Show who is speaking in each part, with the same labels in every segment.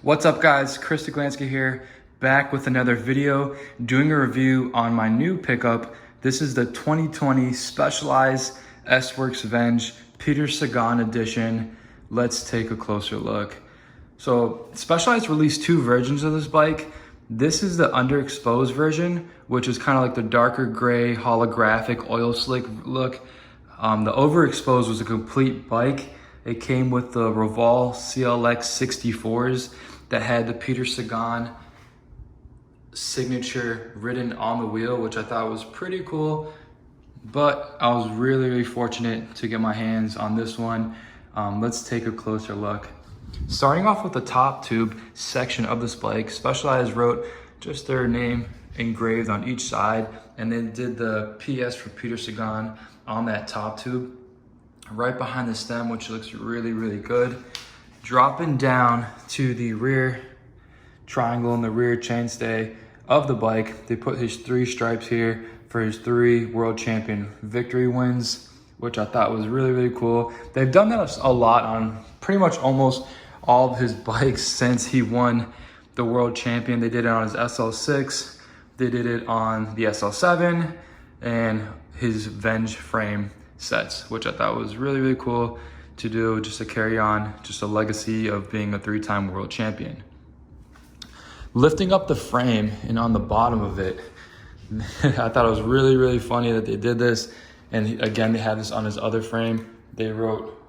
Speaker 1: What's up guys, Chris Deglansky here, back with another video, doing a review on my new pickup. This is the 2020 Specialized S-Works Venge Peter Sagan edition. Let's take a closer look. So Specialized released two versions of this bike. This is the underexposed version, which is kind of like the darker gray holographic oil slick look. The overexposed was a complete bike. It came with the Revol CLX 64s that had the Peter Sagan signature written on the wheel, which I thought was pretty cool. But I was really fortunate to get my hands on this one. Let's take a closer look. Starting off with the top tube section of this bike, Specialized wrote just their name engraved on each side, and then did the PS for Peter Sagan on that top tube right behind the stem, which looks really good. Dropping down to the rear triangle and the rear chainstay of the bike, they put his 3 stripes here for his 3 world champion victory wins, which I thought was really cool. They've done that a lot on pretty much almost all of his bikes since he won the world champion. They did it on his SL6, they did it on the SL7, and his Venge frame sets, which I thought was really cool to do, just to carry on just a legacy of being a 3-time world champion. Lifting up the frame and on the bottom of it, I thought it was really funny that they did this. And again, they had this on his other frame. They wrote,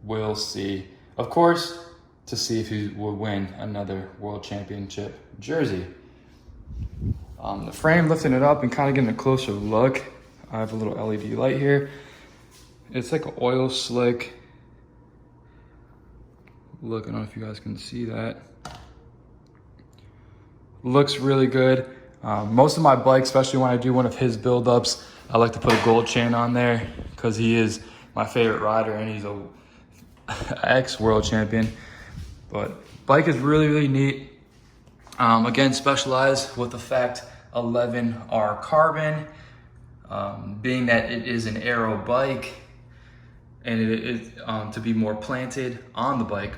Speaker 1: "We'll see." Of course, to see if he would win another world championship jersey. The frame, lifting it up and kind of getting a closer look. I have a little LED light here. It's like an oil slick look. I don't know if you guys can see that. Looks really good. Most of my bikes, especially when I do one of his build-ups, I like to put a gold chain on there because he is my favorite rider and he's a ex-world champion. But bike is really neat. Again, Specialized with the Fact 11R carbon. Being that it is an aero bike and it is to be more planted on the bike,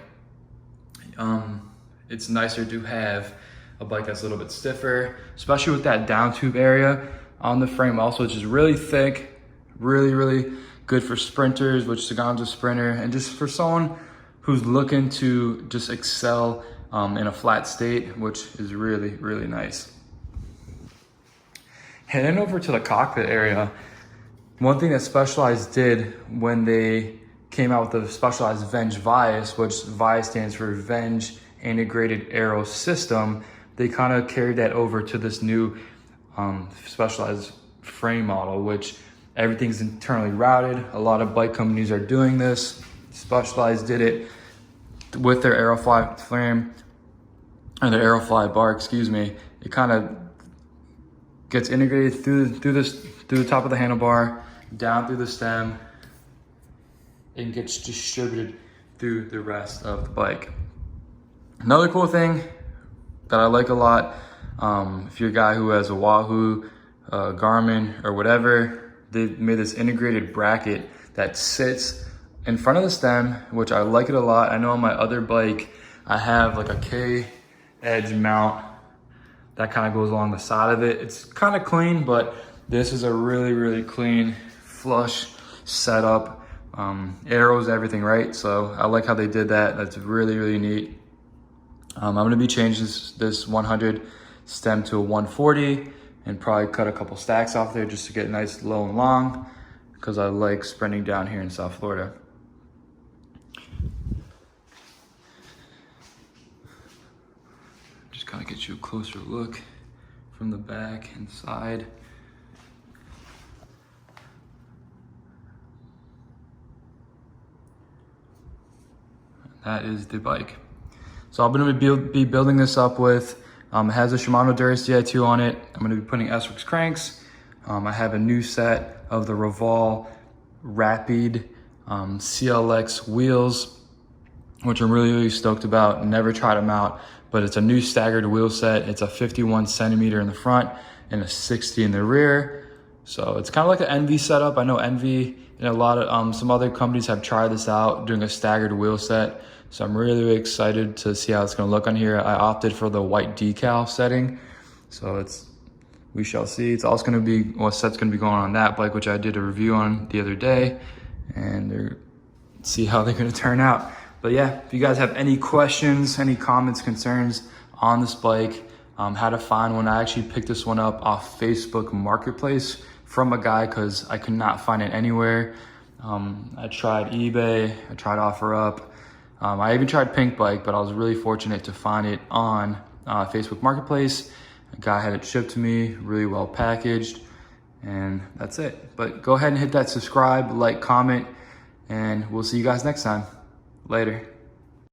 Speaker 1: it's nicer to have a bike that's a little bit stiffer, especially with that down tube area on the frame also, which is really thick, really good for sprinters, which Sagan's a sprinter, and just for someone who's looking to just excel in a flat state, which is really nice. Heading over to the cockpit area, one thing that Specialized did when they came out with the Specialized Venge Vias, which Vias stands for Venge Integrated Aero System, they kind of carried that over to this new Specialized frame model, which everything's internally routed. A lot of bike companies are doing this. Specialized did it with their Aerofly frame, or their Aerofly bar, excuse me. It kind of gets integrated through the top of the handlebar, down through the stem, and gets distributed through the rest of the bike. Another cool thing that I like a lot, if you're a guy who has a Wahoo, Garmin, or whatever, they made this integrated bracket that sits in front of the stem, which I like it a lot. I know on my other bike, I have like a K-edge mount that kind of goes along the side of it. It's kind of clean, but this is a really clean, flush setup. Arrows, everything, right? So I like how they did that. That's really neat. I'm gonna be changing this 100 stem to a 140 and probably cut a couple stacks off there just to get nice low and long, because I like sprinting down here in South Florida. Just kind of get you a closer look from the back and side. That is the bike. So I'm gonna be building this up with, it has a Shimano Durus Di2 on it. I'm gonna be putting S-Works cranks. I have a new set of the Revol Rapid CLX wheels, which I'm really stoked about. Never tried them out, but it's a new staggered wheel set. It's a 51 centimeter in the front and a 60 in the rear. So it's kind of like an Envy setup. I know Envy and a lot of some other companies have tried this out, doing a staggered wheel set. So I'm really, really excited to see how it's gonna look on here. I opted for the white decal setting. So we shall see. It's also gonna be, well, set's gonna be going on that bike, which I did a review on the other day, and see how they're gonna turn out. But yeah, if you guys have any questions, any comments, concerns on this bike, how to find one, I actually picked this one up off Facebook Marketplace from a guy because I could not find it anywhere. I tried eBay, I tried OfferUp, I even tried Pink Bike, but I was really fortunate to find it on Facebook Marketplace. A guy had it shipped to me, really well packaged, and that's it. But go ahead and hit that subscribe, like, comment, and we'll see you guys next time. Later.